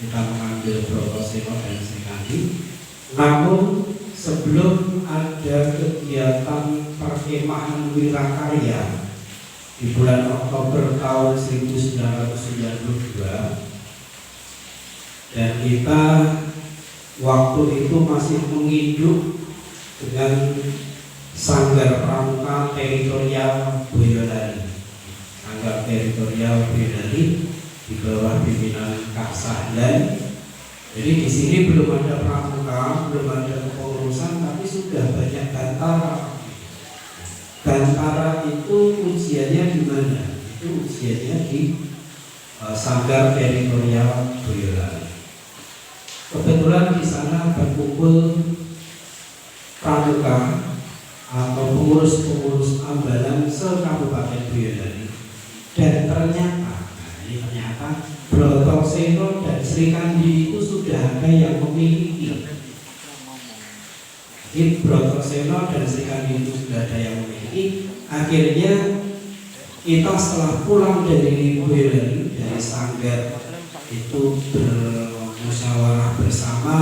kita mengambil Brotoseno dan Sri Kandi. Namun sebelum ada kegiatan perkemahan Wirakarya di bulan Oktober tahun 1992, dan kita waktu itu masih menginduk dengan Sanggar Pramuka Teritorial Boyolali. Sanggar Teritorial Boyolali di bawah pimpinan Kak Sahlan. Jadi di sini belum ada pramuka, belum ada kepengurusan, tapi sudah banyak bantara. Bantara itu ujiannya di mana? Itu ujiannya di Sanggar Teritorial Boyolali. Kebetulan di sana berkumpul pramuka atau pengurus-pengurus ambalan se-Kabupaten Boyolali, dan ternyata Brotoseno dan Sri Kandi itu sudah ada yang memiliki. Jadi Brotoseno dan Sri Kandi itu sudah ada yang memiliki. Akhirnya kita setelah pulang dari Boyolali, dari Sanggar itu bermusyawarah bersama,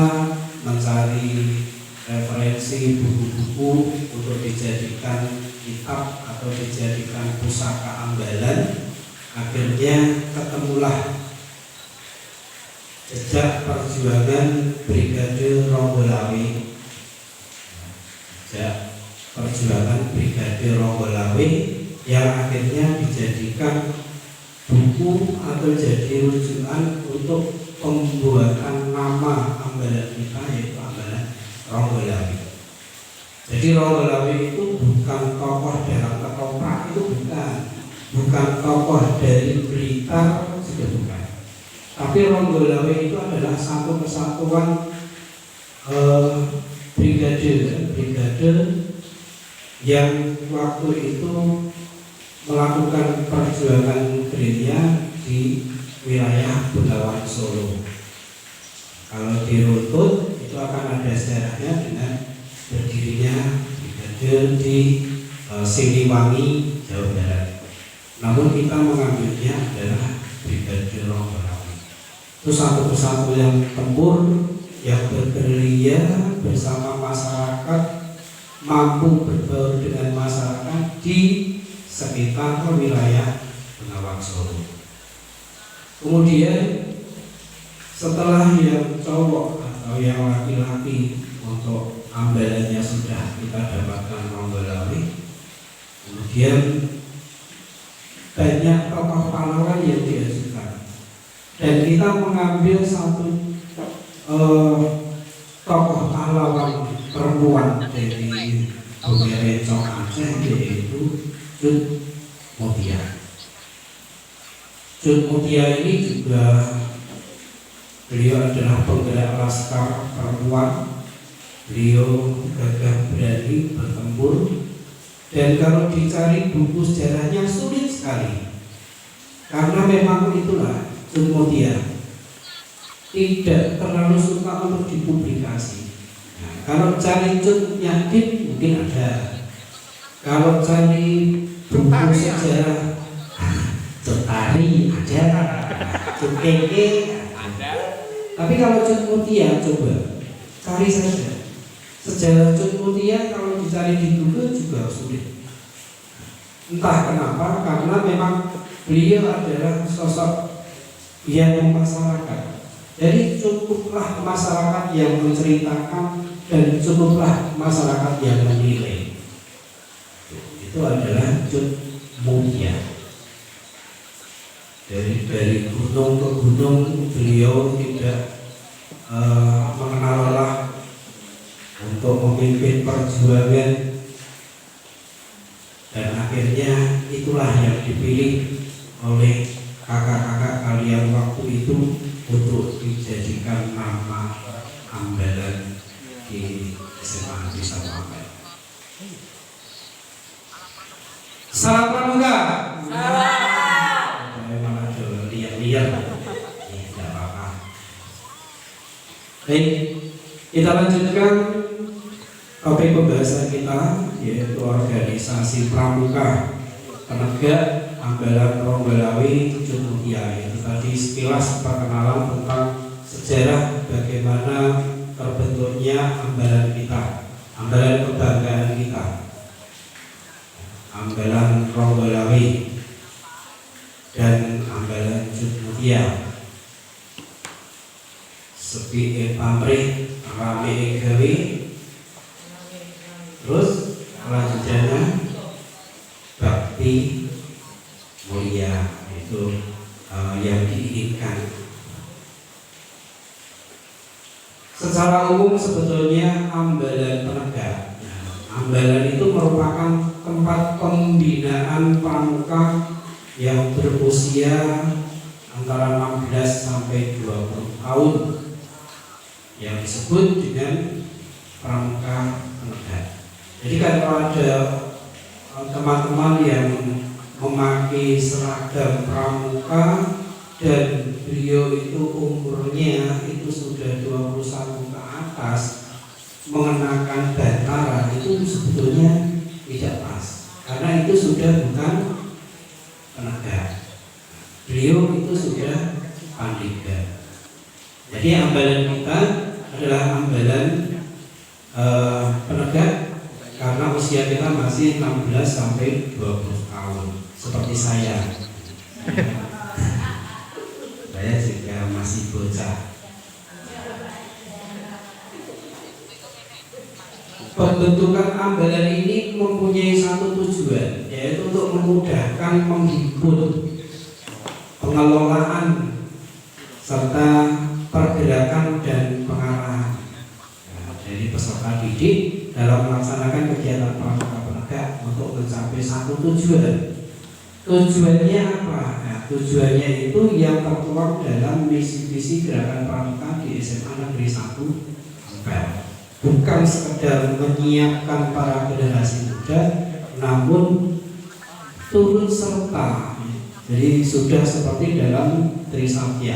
mencari referensi buku-buku untuk dijadikan kitab atau dijadikan pusaka ambalan. Akhirnya ketemulah jejak perjuangan Brigade Ronggolawe. Jejak perjuangan Brigade Ronggolawe yang akhirnya dijadikan buku atau jadi rujukan untuk pembuatan nama ambalan kita, yaitu ambalan Ronggolawe. Jadi Ronggolawe itu bukan tokoh dalam ketoprak, itu bukan tokoh dari Blitar, juga bukan. Tapi Ronggolawe itu adalah satu kesatuan brigade yang waktu itu melakukan perjuangan gerilya di wilayah Bengawan Solo. Kalau diruntut itu akan ada sejarahnya dengan berdirinya brigade di Siliwangi, Jawa Barat. Namun kita mengambilnya adalah Brigade Ronggolawe. Itu satu kesatuan tempur yang bergerilya bersama masyarakat, mampu berbaur dengan masyarakat di sekitar wilayah Bengawan Solo. Kemudian setelah yang cowok atau yang laki-laki untuk ambalannya sudah kita dapatkan Ronggolawe, kemudian banyak tokoh pahlawan yang diajukan, dan kita mengambil satu tokoh pahlawan perempuan dari Bumi Rencong Aceh, yaitu Cut Mutia. Cut Mutia ini juga beliau adalah penggerak laskar perempuan. Beliau gagah berani bertempur, dan kalau dicari buku sejarahnya sulit sekali, karena memang itulah Cut Mutia tidak terlalu suka untuk dipublikasi. Nah, kalau cari Cut Nyakin mungkin ada, kalau cari buku sejarah Cut Tari ada, Cut Keke ada. Tapi kalau Cut Mutia coba cari saja sejarah Cut Mutia, kalau dicari di Google juga sulit. Entah kenapa, karena memang beliau adalah sosok yang masyarakat. Jadi cukuplah masyarakat yang menceritakan, dan cukuplah masyarakat yang menilai. Itu adalah Cut Mutia. Dari gunung ke gunung beliau tidak mengenal lelah untuk memimpin perjuangan, dan akhirnya itulah yang dipilih oleh kakak-kakak kalian waktu itu untuk dijadikan nama ambalan di SMA Desa Pampel. Salam pramuka. Salam. Malah lihat-lihat, tidak apa-apa. Baik, kita lanjutkan topik pembahasan kita, yaitu organisasi pramuka penegak ambalan Ronggolawe Cut Mutia. Itu tadi sekilas perkenalan tentang sejarah bagaimana terbentuknya ambalan kita, ambalan kebanggaan kita, ambalan Ronggolawe dan ambalan Jogmutia. Sepi pamrih rame gawe, terus lanjutannya bakti mulia, itu yang diinginkan. Secara umum sebetulnya ambalan penegak, ambalan itu merupakan tempat pembinaan pramuka yang berusia antara 16 sampai 20 tahun yang disebut dengan pramuka penegak. Jadi kalau ada teman-teman yang memakai seragam pramuka dan beliau itu umurnya itu sudah 21 ke atas, mengenakan bantara, itu sebetulnya tidak pas, karena itu sudah bukan penegak, beliau itu sudah pandega. Jadi ambalan kita adalah ambalan penegak karena usia kita masih 16 sampai 20 tahun, seperti saya. Saya juga masih bocah. Pembentukan ambalan ini mempunyai satu tujuan, yaitu untuk memudahkan menghibur pengelolaan serta pergerakan dan pengarahan dari peserta didik dalam melaksanakan kegiatan pramuka penegak untuk mencapai satu tujuan. Tujuannya apa? Nah, tujuannya itu yang tertuang dalam misi-misi gerakan pramuka di SMA Negeri 1 Ampel. Bukan sekedar menyiapkan para generasi muda, namun turut serta. Jadi sudah seperti dalam Trisakti,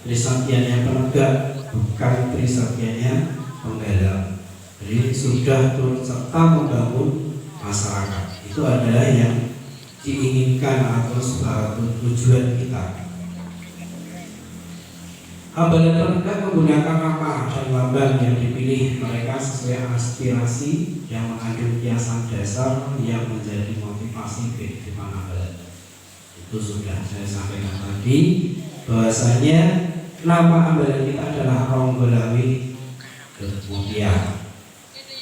Trisaktianya penegak, bukan Trisaktianya penggalang. Jadi sudah turut serta membangun masyarakat. Itu adalah yang diinginkan atau suatu tujuan kita. Ambalan penegak menggunakan nama dan lambang yang dipilih mereka sesuai aspirasi yang mengandung kiasan dasar yang menjadi motivasi kehidupan ambalan. Itu sudah saya sampaikan tadi, bahwasanya nama ambalan kita adalah Ronggolawe Jogmutia.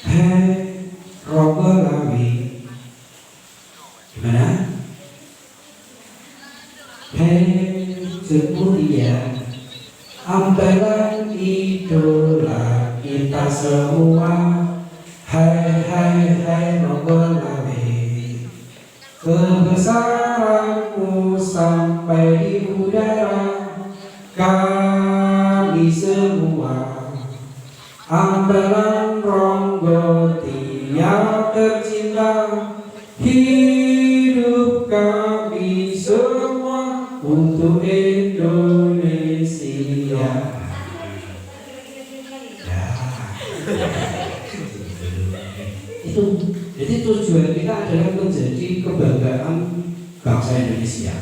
Hei Ronggolawe, gimana? Hei Jogmutia, ambalan idola kita semua. Hai hai hai Ronggolawe, kebesaranmu sampai di udara. Kami semua ambalan Ronggotia tercinta, hidup kami semua untuk Indonesia. Itu jadi tujuan kita adalah menjadi kebanggaan bangsa Indonesia.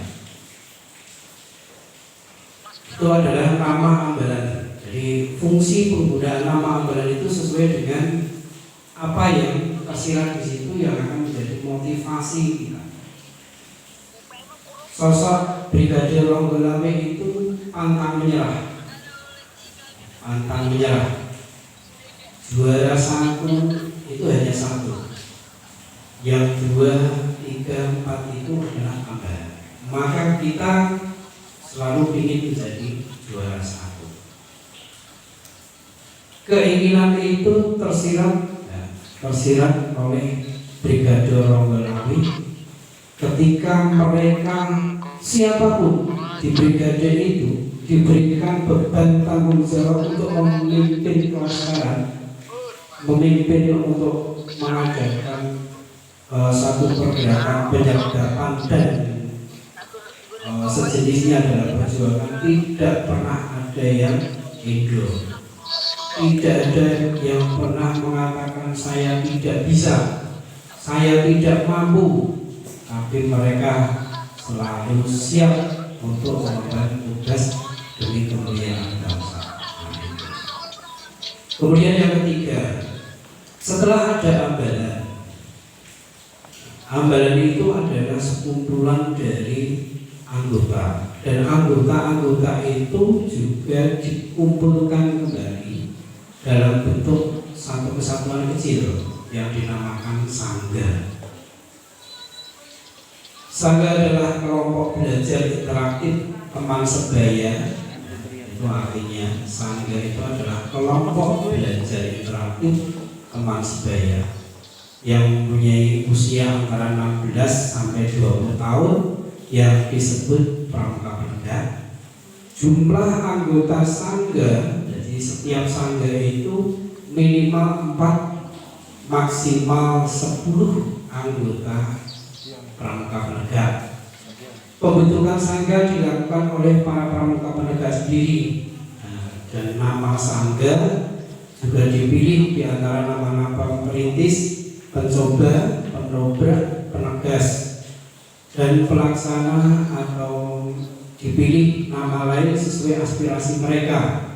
Itu adalah nama ambalan. Jadi fungsi penggunaan nama ambalan itu sesuai dengan apa yang tersirat di situ yang akan menjadi motivasi kita. Sosok Brigadir Ronggolawe itu pantang menyerah, pantang menyerah. Juara satu itu hanya satu, yang 2, 3, 4 itu adalah ambalan. Maka kita selalu ingin menjadi juara satu. Keinginan itu tersirat oleh Brigadir Ronggolawe ketika mereka siapapun di brigade itu diberikan beban tanggung jawab untuk memimpin kelas, memimpin untuk mengadakan satu pergerakan penyergapan dan sejenisnya dalam perjuangan. Tidak pernah ada yang ego, tidak ada yang pernah mengatakan saya tidak bisa, saya tidak mampu, tapi mereka selalu siap untuk melakukan tugas demi kemuliaan bangsa. Kemudian yang ketiga, setelah ada ambalan itu adalah sekumpulan dari anggota, dan anggota-anggota itu juga dikumpulkan kembali dalam bentuk satu kesatuan kecil yang dinamakan sangga. Sangga adalah kelompok belajar interaktif teman sebaya. Itu artinya sangga itu adalah kelompok belajar interaktif teman sebaya yang mempunyai usia antara 16 sampai 20 tahun yang disebut pramuka penegak. Jumlah anggota sangga, jadi setiap sangga itu minimal 4 maksimal 10 anggota pramuka penegak. Pembentukan sangga dilakukan oleh para pramuka penegak sendiri, dan nama sangga juga dipilih di antara nama-nama perintis, pencoba, penobrak, penegas, dan pelaksana, atau dipilih nama lain sesuai aspirasi mereka.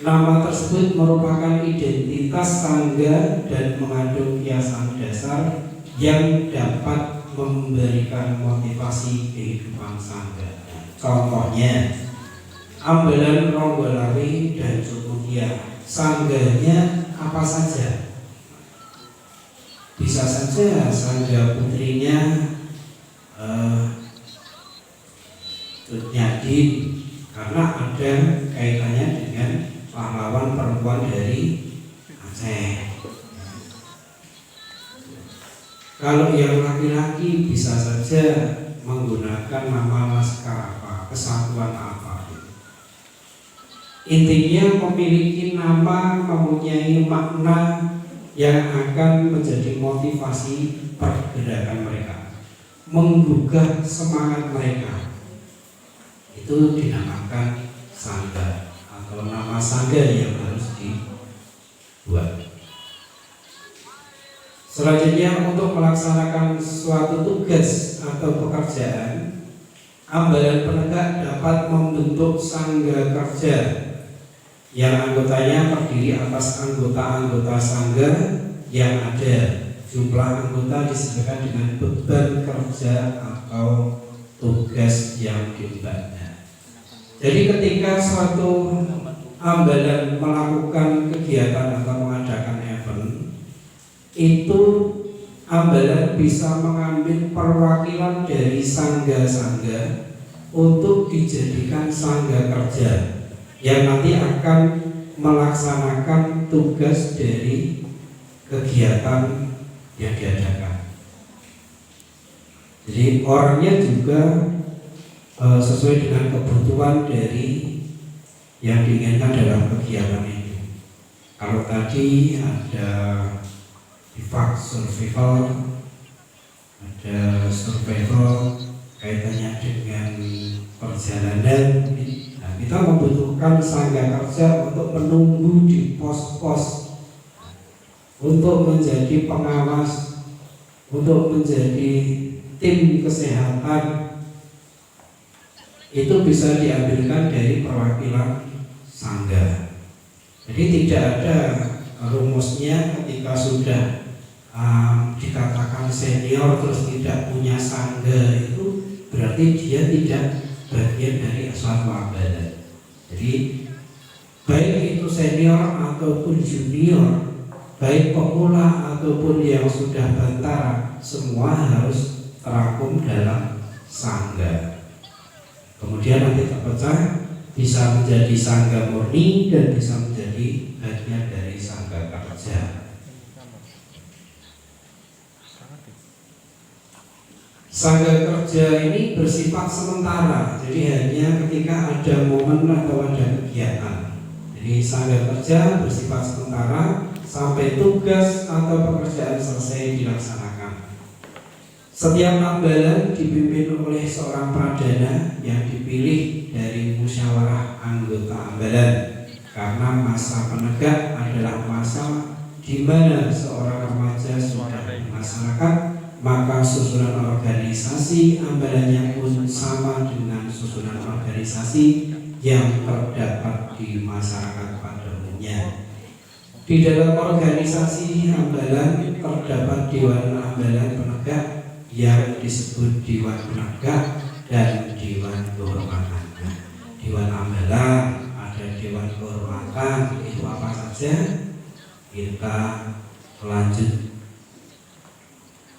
Nama tersebut merupakan identitas sangga dan mengandung kiasan dasar yang dapat memberikan motivasi kehidupan sangga. Contohnya, ambalan Ronggolari dan Jogodia. Sangganya apa saja? Bisa saja sangga putrinya Nyadin, karena ada kaitannya dengan pahlawan perempuan dari Aceh. Kalau yang laki-laki bisa saja menggunakan nama laskar apa, kesatuan apa. Intinya memiliki nama, mempunyai makna yang akan menjadi motivasi pergerakan mereka, menggugah semangat mereka. Itu dinamakan sangga, atau nama sangga yang harus dibuat. Selanjutnya, untuk melaksanakan suatu tugas atau pekerjaan, ambalan penegak dapat membentuk sangga kerja yang anggotanya terdiri atas anggota-anggota sangga yang ada. Jumlah anggota disesuaikan dengan beban kerja atau tugas yang diembannya. Jadi ketika suatu ambalan melakukan kegiatan atau mengadakan event, itu ambalan bisa mengambil perwakilan dari sangga-sangga untuk dijadikan sangga kerja yang nanti akan melaksanakan tugas dari kegiatan yang diadakan. Jadi orangnya juga sesuai dengan kebutuhan dari yang diinginkan dalam kegiatan itu. Kalau tadi ada bivak survival, ada survival kaitannya dengan perjalanan. Nah, kita membutuhkan sangga kerja untuk menunggu di pos-pos, untuk menjadi pengawas, untuk menjadi tim kesehatan. Itu bisa diambilkan dari perwakilan sangga. Jadi tidak ada rumusnya ketika sudah dikatakan senior terus tidak punya sangga, itu berarti dia tidak bagian dari suatu ambalan. Jadi baik itu senior ataupun junior, baik pemula ataupun yang sudah bantara, semua harus terangkum dalam sangga. Kemudian nanti terpecah, bisa menjadi sangga murni dan bisa menjadi bagian dari sangga kerja. Sangga kerja ini bersifat sementara, jadi hanya ketika ada momen atau ada kegiatan. Jadi sangga kerja bersifat sementara sampai tugas atau pekerjaan selesai dilaksanakan. Setiap ambalan dipimpin oleh seorang pradana yang dipilih dari musyawarah anggota ambalan, karena masa penegak adalah masa di mana seorang remaja sudah masyarakat, maka susunan organisasi ambalannya pun sama dengan susunan organisasi yang terdapat di masyarakat pada umumnya. Di dalam organisasi Ambalan terdapat Dewan Ambalan Penegak yang disebut Dewan Penegak dan Dewan Kehormatan. Dewan Ambalan, ada Dewan Kehormatan, itu apa saja? Kita lanjut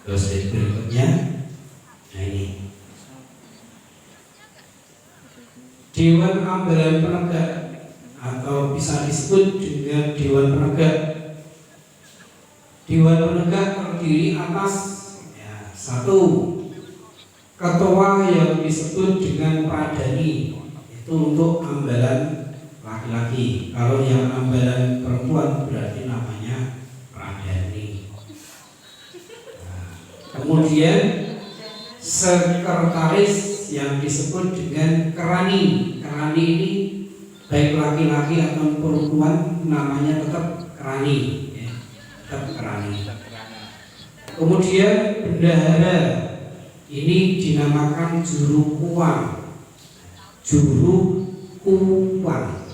ke slide berikutnya. Nah ini Dewan Ambalan Penegak atau bisa disebut dengan Dewan Penegak. Dewan Penegak terdiri atas satu, ketua yang disebut dengan pradani, itu untuk ambalan laki-laki. Kalau yang ambalan perempuan berarti namanya pradani. Kemudian sekretaris yang disebut dengan kerani. Kerani ini baik laki-laki atau perempuan namanya tetap kerani, tetap kerani. Kemudian bendahara ini dinamakan juru kuang, juru kuang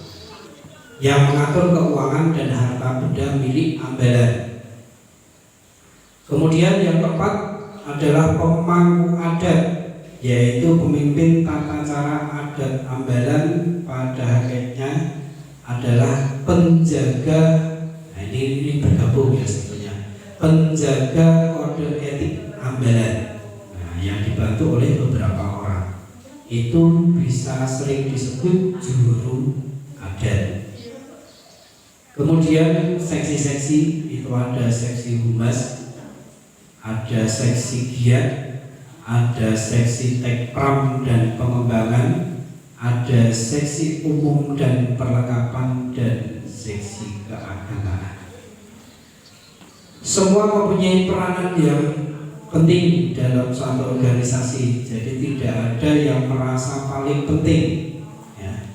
yang mengatur keuangan dan harta benda milik ambalan. Kemudian yang keempat adalah pemangku adat, yaitu pemimpin tata cara adat ambalan, pada hakikatnya adalah penjaga. Nah ini bergabung ya sebetulnya, penjaga kode etik ambalan. Nah yang dibantu oleh beberapa orang, itu bisa sering disebut juru adat. Kemudian seksi-seksi itu ada seksi humas, ada seksi giat, ada seksi tekpram dan pengembangan, ada seksi umum dan perlengkapan, dan seksi keagamaan. Semua mempunyai peranan yang penting dalam suatu organisasi, jadi tidak ada yang merasa paling penting ya.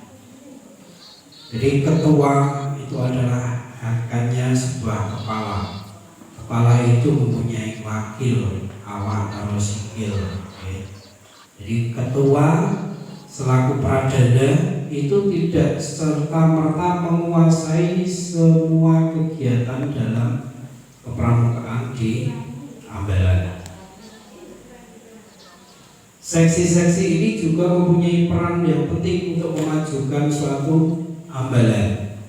Jadi ketua itu adalah haknya sebuah kepala. Kepala itu mempunyai wakil, awak atau sikil ya. Jadi ketua selaku pradana itu tidak serta-merta menguasai semua kegiatan dalam kepramukaan di ambalan. Seksi-seksi ini juga mempunyai peran yang penting untuk memajukan suatu ambalan.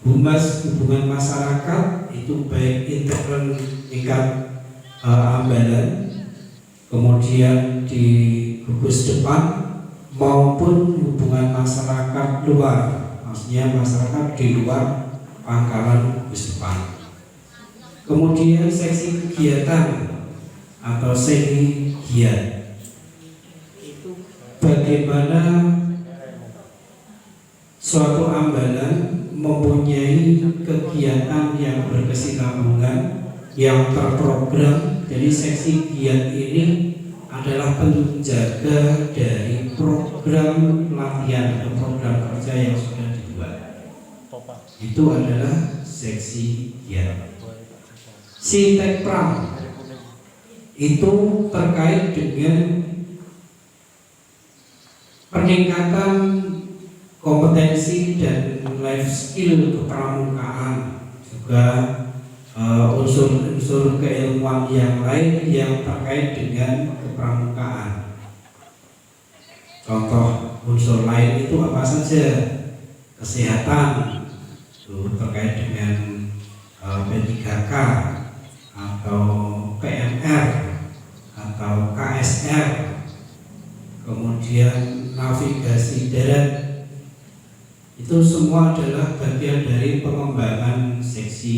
Humas hubungan masyarakat itu baik internal tingkat ambalan, kemudian di gugus depan maupun hubungan masyarakat luar, maksudnya masyarakat di luar pangkalan gugus depan. Kemudian seksi kegiatan atau seksi giat, bagaimana suatu ambalan mempunyai kegiatan yang berkesinambungan, yang terprogram. Jadi seksi giat ini adalah penjaga dari program latihan atau program kerja yang sudah dibuat. Itu adalah seksi giat. Si tekpram itu terkait dengan peningkatan kompetensi dan life skill kepramukaan, juga unsur-unsur keilmuan yang lain yang terkait dengan kepramukaan. Contoh unsur lain itu apa saja? Kesehatan itu terkait dengan P3K atau PMR atau KSR. Kemudian navigasi darat, itu semua adalah bagian dari pengembangan seksi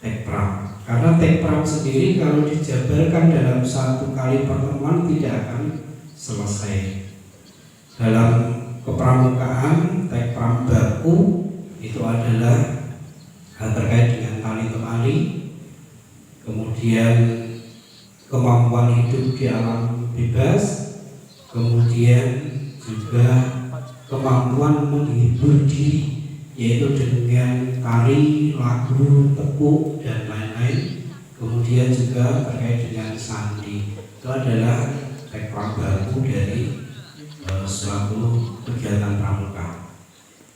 tekpram. Karena tekpram sendiri kalau dijabarkan dalam satu kali pertemuan tidak akan selesai. Dalam kepramukaan, tekpram baku itu adalah terkait dengan tali temali, kemudian kemampuan hidup di alam bebas, kemudian juga kemampuan menghibur diri, yaitu dengan tari, lagu, tekuk, dan lain-lain. Kemudian juga terkait dengan sandi. Itu adalah tekpram baku dari suatu kegiatan pramuka.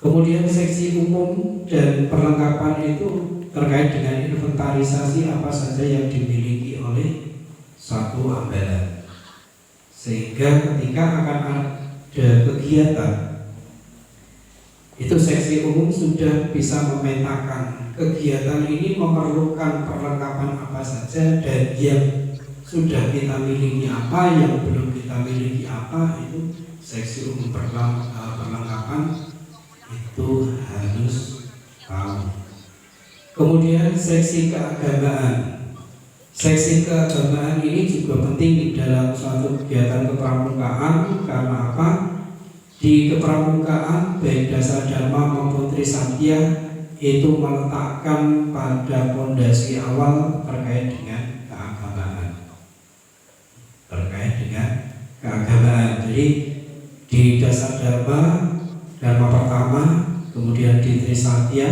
Kemudian seksi umum dan perlengkapan itu terkait dengan inventarisasi apa saja yang dimiliki oleh satu ambalan, sehingga ketika akan ada kegiatan itu seksi umum sudah bisa memetakan kegiatan ini memerlukan perlengkapan apa saja, dan yang sudah kita miliki apa, yang belum kita miliki apa, itu seksi umum perlengkapan itu harus tahu. Kemudian seksi keagamaan. Seksi keagamaan ini juga penting di dalam suatu kegiatan kepramukaan. Karena apa? Di kepramukaan baik dasar dharma maupun trisatya itu meletakkan pada fondasi awal terkait dengan keagamaan. Jadi di dasar dharma pertama, kemudian di trisatya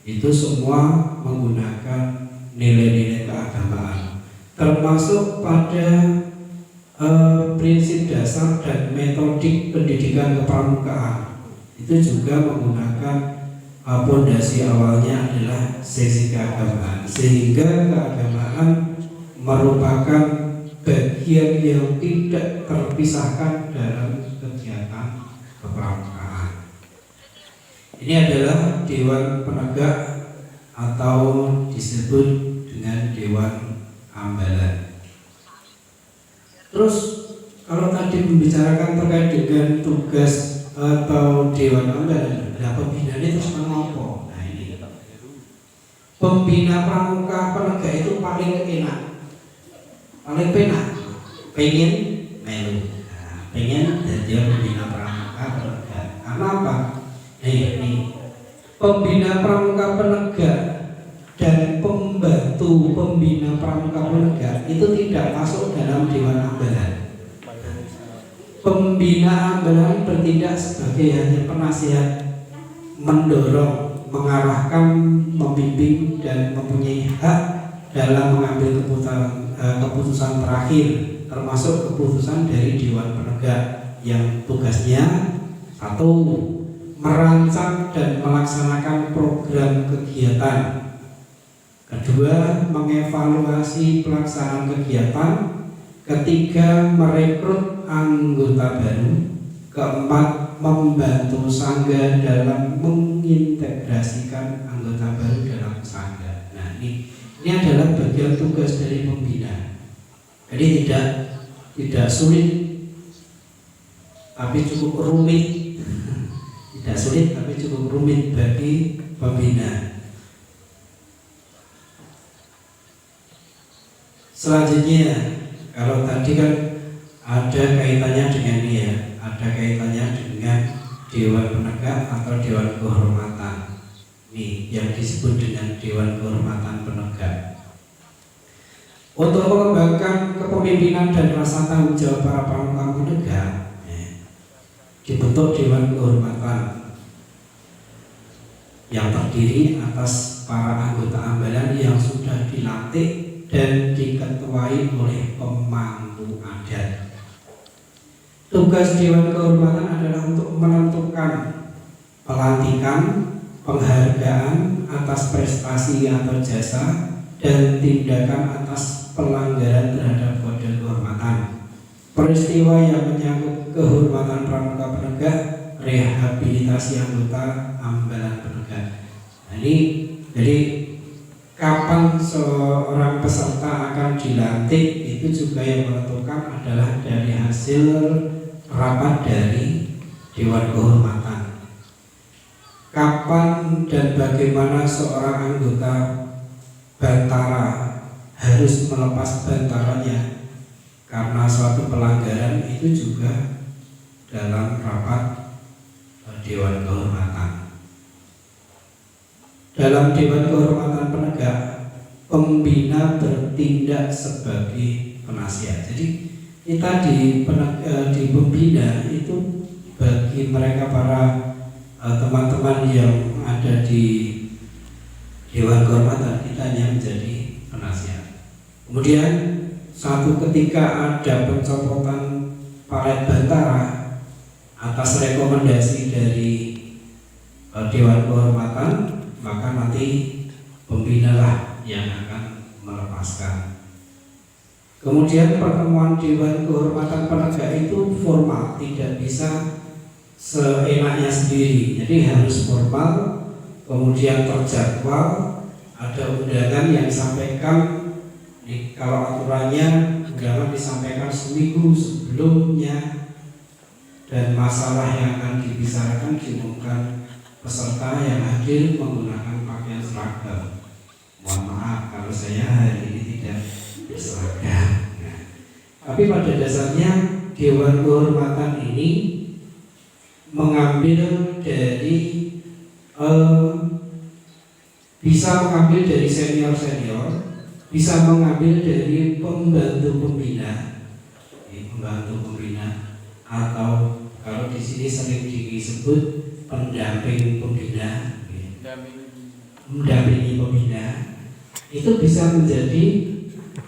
itu semua menggunakan nilai-nilai keagamaan, termasuk pada prinsip dasar dan metodik pendidikan kepramukaan itu juga menggunakan fondasi awalnya adalah seksi keagamaan, sehingga keagamaan merupakan bagian yang tidak terpisahkan dalam kegiatan kepramukaan. Ini adalah dewan penegak atau disebut dengan dewan ambalan. Terus kalau tadi membicarakan terkait dengan tugas atau dewan ambalan, pembina ini terus menopo. Nah ini pembina pramuka penegak itu paling enak, paling pengen melu, pengen jadi pembina pramuka penegak. Karena apa? Ini pembina pramuka penegak dan pembantu pembina pramuka penegak itu tidak masuk dalam dewan ambalan. Pembina ambalan bertindak sebagai hanya penasihat, mendorong, mengarahkan, membimbing, dan mempunyai hak dalam mengambil keputusan terakhir, termasuk keputusan dari dewan penegak yang tugasnya satu, merancang dan melaksanakan program kegiatan. Kedua, mengevaluasi pelaksanaan kegiatan. Ketiga, merekrut anggota baru. Keempat, membantu sangga dalam mengintegrasikan anggota baru dalam sangga. Nah, ini adalah bagian tugas dari pembina. Jadi tidak sulit, tapi cukup rumit. Tidak sulit tapi cukup rumit bagi pembina. Selanjutnya, kalau tadi kan ada kaitannya dengan ini ya, ada kaitannya dengan dewan penegak atau dewan kehormatan. Nih yang disebut dengan dewan kehormatan penegak. Untuk mengembangkan kepemimpinan dan rasa tanggung jawab para pramuka penegak, dibentuk dewan kehormatan yang terdiri atas para anggota ambalan yang sudah dilantik dan diketuai oleh pemangku adat. Tugas dewan kehormatan adalah untuk menentukan pelantikan, penghargaan atas prestasi atau jasa, dan tindakan atas pelanggaran terhadap kode kehormatan. Peristiwa yang menyangkut kehormatan pramuka penegak, rehabilitasi anggota ambalan penegak. Nah, ini jadi kapan seorang peserta akan dilantik itu juga yang menentukan adalah dari hasil rapat dari dewan kehormatan. Kapan dan bagaimana seorang anggota bantara harus melepas bantaranya karena suatu pelanggaran itu juga dalam rapat dewan kehormatan. Dalam dewan kehormatan penegak, pembina bertindak sebagai penasihat. Jadi kita di pembina itu bagi mereka para teman-teman yang ada di dewan kehormatan, kita hanya menjadi penasihat. Kemudian suatu ketika ada pencopotan palet bantara atas rekomendasi dari Dewan Kehormatan, maka nanti pembina lah yang akan melepaskan. Kemudian pertemuan Dewan Kehormatan Penegak itu formal, tidak bisa seenaknya sendiri, jadi harus formal, kemudian terjadwal, ada undangan yang disampaikan. Kalau aturannya undangan disampaikan seminggu sebelumnya, dan masalah yang akan dibicarakan diumumkan peserta yang hadir menggunakan pakaian seragam. Mohon maaf kalau saya hari ini tidak berseragam. Nah, tapi pada dasarnya Dewan Kehormatan ini mengambil dari bisa mengambil dari senior-senior, bisa mengambil dari pembantu pembina, atau kalau di sini sering disebut pendamping pembina, mendampingi pembina, itu bisa menjadi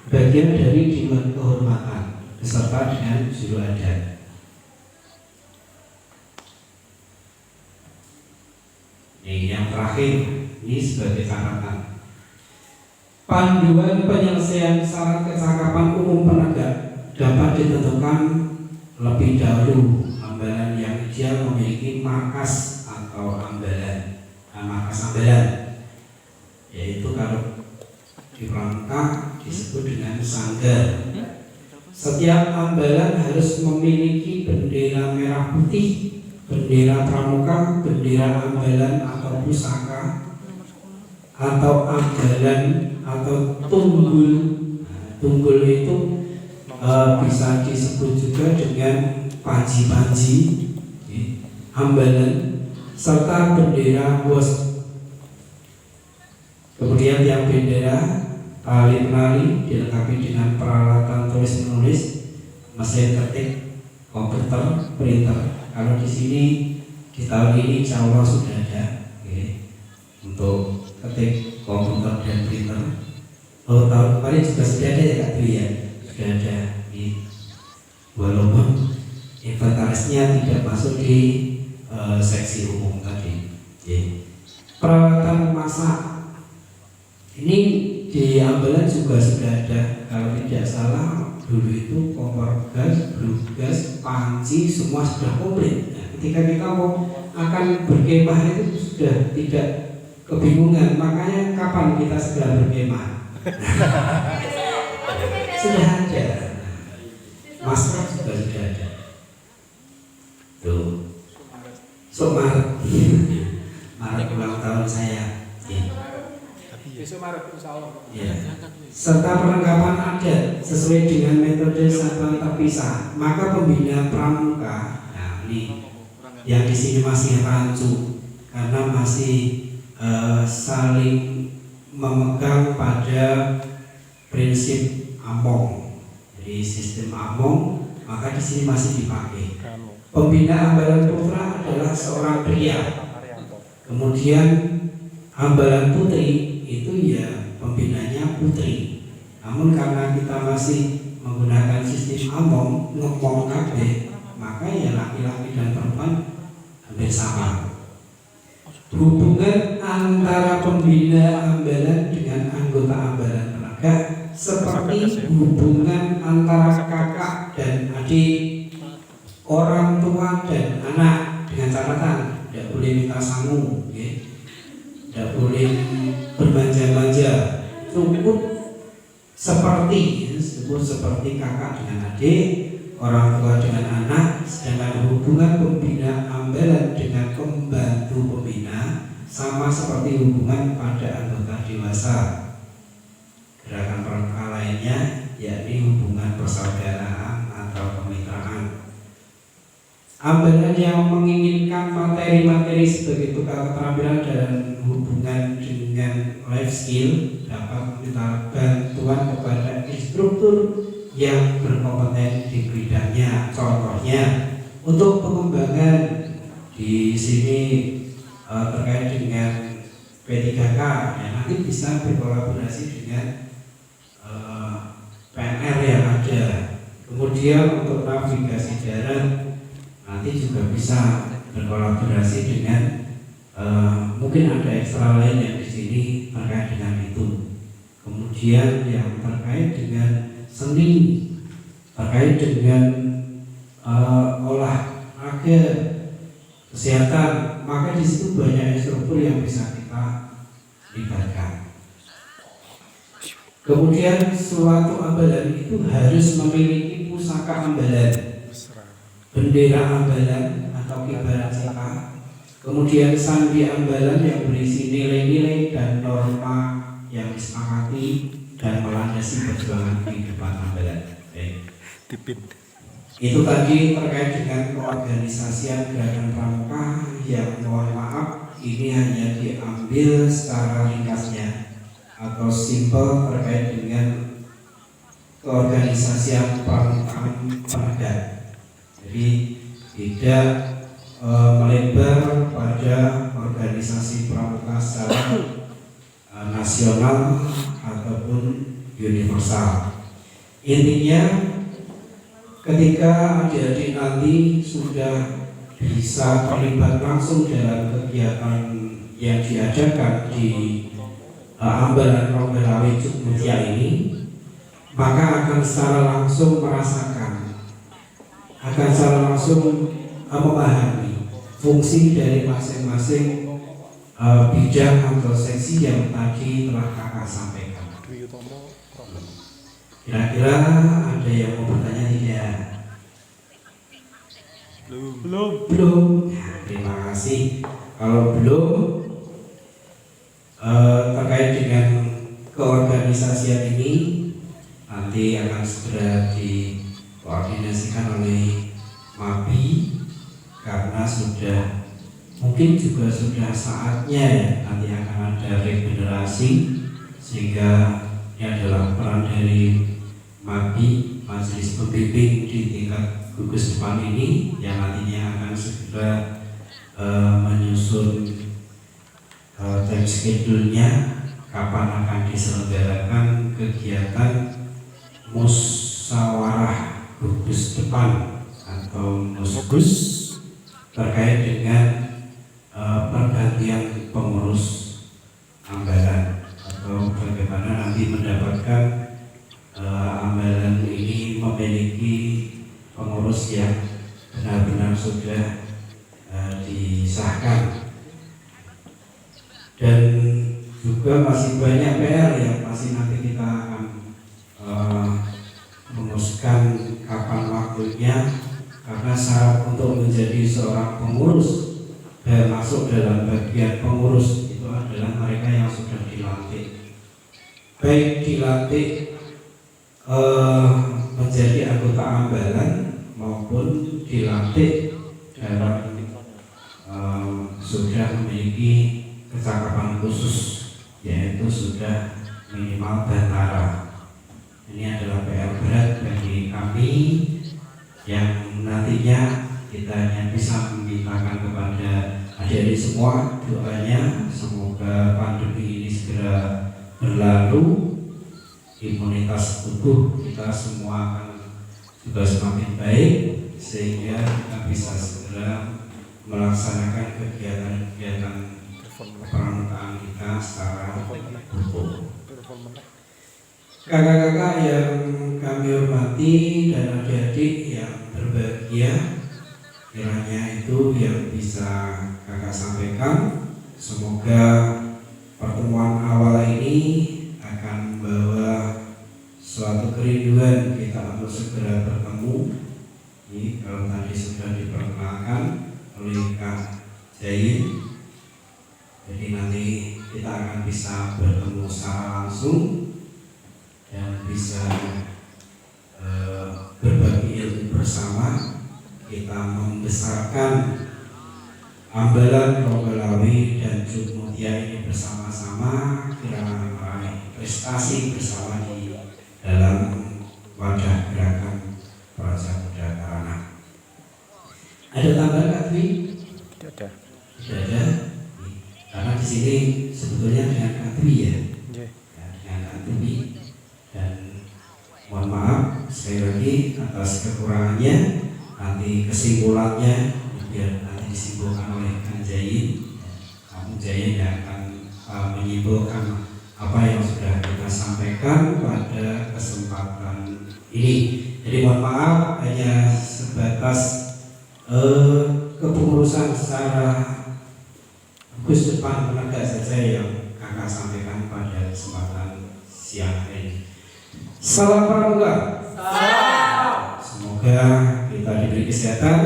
bagian dari Dewan Kehormatan beserta dengan juru adat. Yang terakhir, ini sebagai catatan, panduan penyelesaian syarat kecakapan umum penegak dapat ditentukan lebih dahulu. Ambalan yang ideal memiliki markas atau ambalan, markas ambalan, yaitu kalau di Pramuka disebut dengan sanggar. Setiap ambalan harus memiliki bendera merah putih, bendera pramuka, bendera ambalan atau pusaka, atau ambalan atau tunggul. Tunggul itu bisa disebut juga dengan panji-panji, ambalan, serta bendera bos. Kemudian yang bendera tali penali dilengkapi dengan peralatan tulis menulis, mesin ketik, komputer, printer. Kalau di sini di tahun ini insya Allah sudah ada, untuk ketik, komputer dan printer. Oh, tahun kemarin juga sudah ada ya Kak Dwi ya, sudah ada. Walaupun inventarisnya tidak masuk di seksi umum tadi. Peralatan memasak ini di ambalan juga sudah ada. Kalau tidak salah dulu itu kompor gas, blue gas, panci semua sudah komplit. Nah, ketika kita mau akan berkemah itu sudah tidak kebingungan. Makanya kapan kita segera berkemah? Sudah ada. Masker juga sudah ada. Tuh. Maret. Maret ulang tahun saya. Besok Maret insyaallah. Ya. Serta perlengkapan adat sesuai dengan metode satuan terpisah. Maka pembina pramuka, nah ini yang di sini masih rancu karena masih saling memegang pada prinsip among. Jadi sistem among, maka di sini masih dipakai. Pembina ambalan putra adalah seorang pria. Kemudian ambalan putri itu ya pembinanya putri. Namun karena kita masih menggunakan sistem among, ngomong kabeh, maka ya laki-laki dan perempuan hampir sama. Hubungan antara pembina ambalan dengan anggota ambalan penegak seperti hubungan antara kakak dan adik, orang tua dan anak, dengan catatan tidak boleh minta sangu, tidak boleh bermanja-manja, cukup seperti kakak dengan adik, orang tua dengan anak. Sedangkan hubungan pembina ambalan dengan pembantu pembina sama seperti hubungan pada anggota dewasa. Gerakan perangkat lainnya yakni hubungan persaudaraan atau kemitraan. Ambalan yang menginginkan materi-materi sebagai bekal keterampilan dan hubungan dengan life skill dapat meminta bantuan kepada instruktur yang berkompeten di bidangnya. Contohnya untuk pengembangan di sini terkait dengan P3K, ya nanti bisa berkolaborasi dengan PNR yang ada. Kemudian untuk navigasi darat nanti juga bisa berkolaborasi dengan Mungkin ada ekstra lain yang di sini terkait dengan itu. Kemudian yang terkait dengan seni, terkait dengan olahraga, kesehatan, maka di situ banyak struktur yang bisa kita libatkan. Kemudian suatu ambalan itu harus memiliki pusaka ambalan, bendera ambalan atau kibaran saka, kemudian sandi ambalan yang berisi nilai-nilai dan norma yang disepakati dan melandasi perjuangan kehidupan ambalan. Itu tadi terkait dengan keorganisasian gerakan pramuka yang mohon maaf ini hanya diambil secara ringkasnya atau simpel terkait dengan keorganisasian pramukaan penegak. Jadi tidak melebar pada organisasi pramuka secara nasional ataupun universal. Intinya ketika adik-adik nanti sudah bisa terlibat langsung dalam kegiatan yang diadakan di ambalan Rombelawi Cukmutia ini, maka akan secara langsung merasakan, akan secara langsung memahami fungsi dari masing-masing bidang atau seksi yang tadi telah kakak sampaikan. Kira-kira ada yang mau bertanya tidak? Belum. Ya, terima kasih. Kalau belum, terkait dengan keorganisasian ini nanti akan segera dikoordinasikan oleh MAPI, karena mungkin juga sudah saatnya ya, nanti akan ada regenerasi, sehingga ini adalah peran dari MAPI, Majelis Pembimbing di tingkat gugus depan ini, yang nantinya akan segera menyusun time schedule-nya, kapan akan diselenggarakan kegiatan musyawarah gugus depan atau musgus terkait dengan pergantian pengurus ambalan, atau bagaimana nanti mendapatkan ambalan ini memiliki pengurus yang benar-benar sudah disahkan. Dan juga masih banyak PR yang masih nanti kita akan memutuskan kapan waktunya, karena syarat untuk menjadi seorang pengurus dan masuk dalam bagian pengurus itu adalah mereka yang sudah dilantik, baik dilantik menjadi anggota ambalan maupun dilantik dalam sudah memiliki kecakapan khusus, yaitu sudah minimal bantara. Ini adalah PR berat bagi kami yang nantinya kita hanya bisa memintakan kepada adik-adik semua doanya, semoga pandemi ini segera berlalu, imunitas tubuh kita semua akan juga semakin baik, sehingga kita bisa segera melaksanakan kegiatan-kegiatan pramukaan kita secara utuh. Kakak-kakak yang kami hormati dan adik-adik yang berbahagia, kiranya itu yang bisa kakak sampaikan. Semoga pertemuan awal ini akan membawa suatu kerinduan kita untuk segera bertemu. Ini kalau tadi sudah diperkenalkan oleh Kak Jain, jadi nanti kita akan bisa bertemu secara langsung dan bisa berbagi ilmu bersama. Kita membesarkan ambalan Rombelawi dan Cukmutia ini bersama-sama, kita meraih prestasi bersama di dalam wadah gerakan Praja Muda Karana. Ada tambahan Kak Dwi? Tidak ada. Tidak ada. Karena di sini sebetulnya dengan Kak Dwi ya. Dengan Kak Dwi. Dan mohon maaf sekali lagi atas kekurangannya. Nanti kesimpulannya biar nanti disimpulkan oleh Kak Jain Mujahid yang akan menyimpulkan apa yang sudah kita sampaikan pada kesempatan ini. Jadi mohon maaf hanya sebatas kepengurusan secara Gus depan penegak saja yang kakak sampaikan pada kesempatan siang ini. Salam pramuka. Semoga kita diberi kesehatan.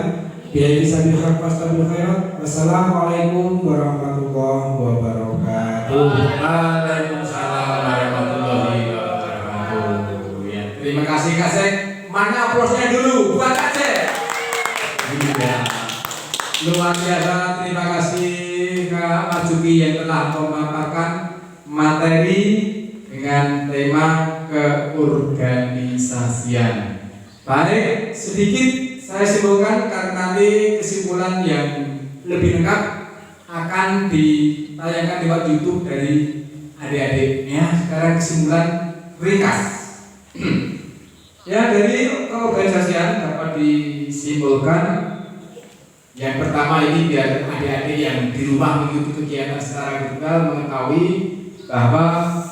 Bila bisa dihak pastabil khairat. Wassalamualaikum warahmatullahi wabarakatuh. Waalaikumsalam warahmatullahi wabarakatuh. Ya, terima kasih Kak Sek. Mana aplausnya dulu buat Kak Sek? Iya. Luar biasa, terima kasih Kak Marzuki yang telah memaparkan materi dengan tema keorganisasian. Baik, sedikit saya simpulkan karena nanti kesimpulan yang lebih lengkap akan ditayangkan lewat YouTube dari adik-adiknya. Sekarang kesimpulan ringkas. Ya, dari keorganisasian dapat disimpulkan yang pertama ini biar adik-adik yang di rumah mengikuti kegiatan secara virtual mengetahui bahwa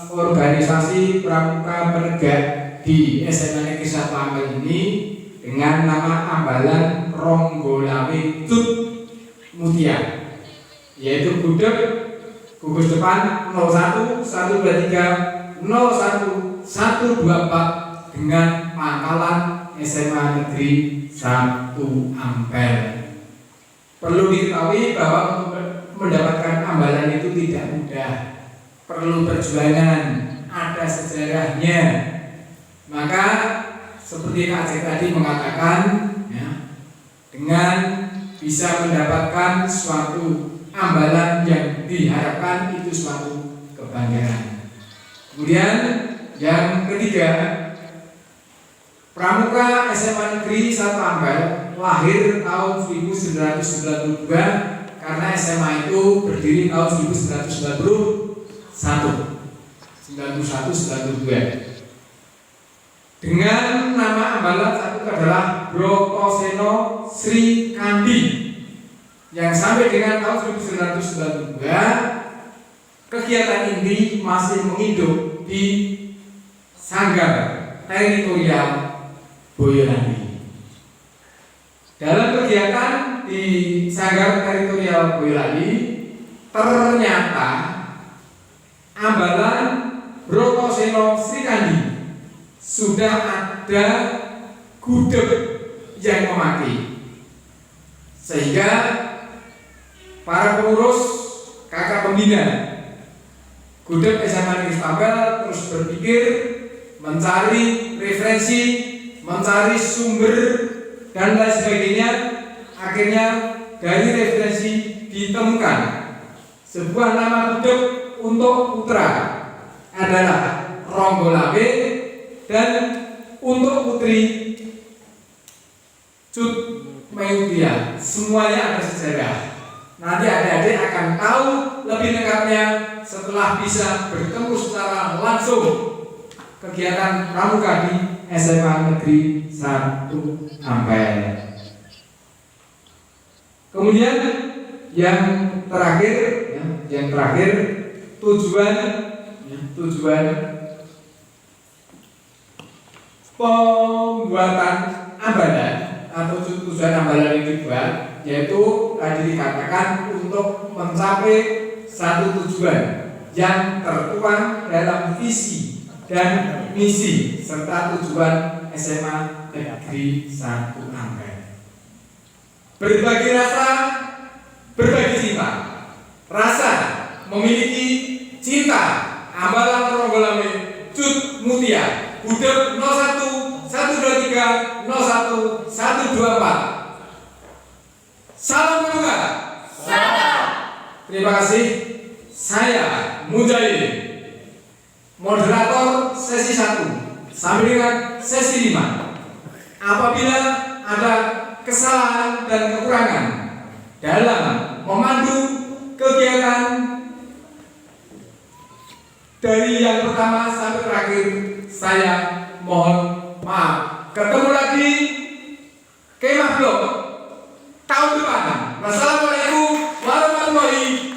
organisasi pramuka penegak di SMA Negeri 1 Ampel ini dengan nama Ambalan Ronggolawe Cut Mutia, yaitu gudeg gugus depan 01 123 01 124 dengan pangkalan SMA Negeri 1 Ampel. Perlu diketahui bahwa untuk mendapatkan ambalan itu tidak mudah, perlu perjuangan, ada sejarahnya. Maka seperti Kak Cek tadi mengatakan, ya, dengan bisa mendapatkan suatu ambalan yang diharapkan itu suatu kebanggaan. Kemudian yang ketiga, Pramuka SMA Negeri 1 Ampel lahir tahun 1992 karena SMA itu berdiri tahun 1992 dengan nama ambalan satu adalah Brotoseno Sri Kandi yang sampai dengan tahun 1992 kegiatan ini masih menghidup di Sanggar Teritorial Boyolali. Dalam kegiatan di Sanggar Teritorial Boyolali ternyata ambalan Brotoseno Sri Kandi sudah ada gudeg yang memakai, sehingga para pengurus kakak pembina gudeg SMA Negeri 1 Ampel terus berpikir mencari referensi, mencari sumber dan lain sebagainya. Akhirnya dari referensi ditemukan sebuah nama gudeg untuk putra adalah Ronggolawe dan untuk putri Cut Mutia. Semuanya ada sejarah. Nanti adik-adik akan tahu lebih lengkapnya setelah bisa bertemu secara langsung kegiatan pramuka di SMA Negeri 1 Ampel. Kemudian yang terakhir tujuan pembuatan ambalan atau tujuan ambalan ini dibuat, yaitu tadi dikatakan untuk mencapai satu tujuan yang tertuang dalam visi dan misi serta tujuan SMA Negeri 1 Ampel. Berbagi rasa, berbagi cinta. Rasa memiliki cinta. Ambalan Ronggolawe Cut Mutia, gudeg 01 123 01 124. Salam pramuka. Salam. Terima kasih. Saya Mujahid, moderator sesi 1 sampai dengan sesi 5. Apabila ada kesalahan dan kekurangan dalam memandu kegiatan dari yang pertama sampai terakhir, saya mohon maaf. Ketemu lagi Kemah Blok tahun depan. Wassalamualaikum warahmatullahi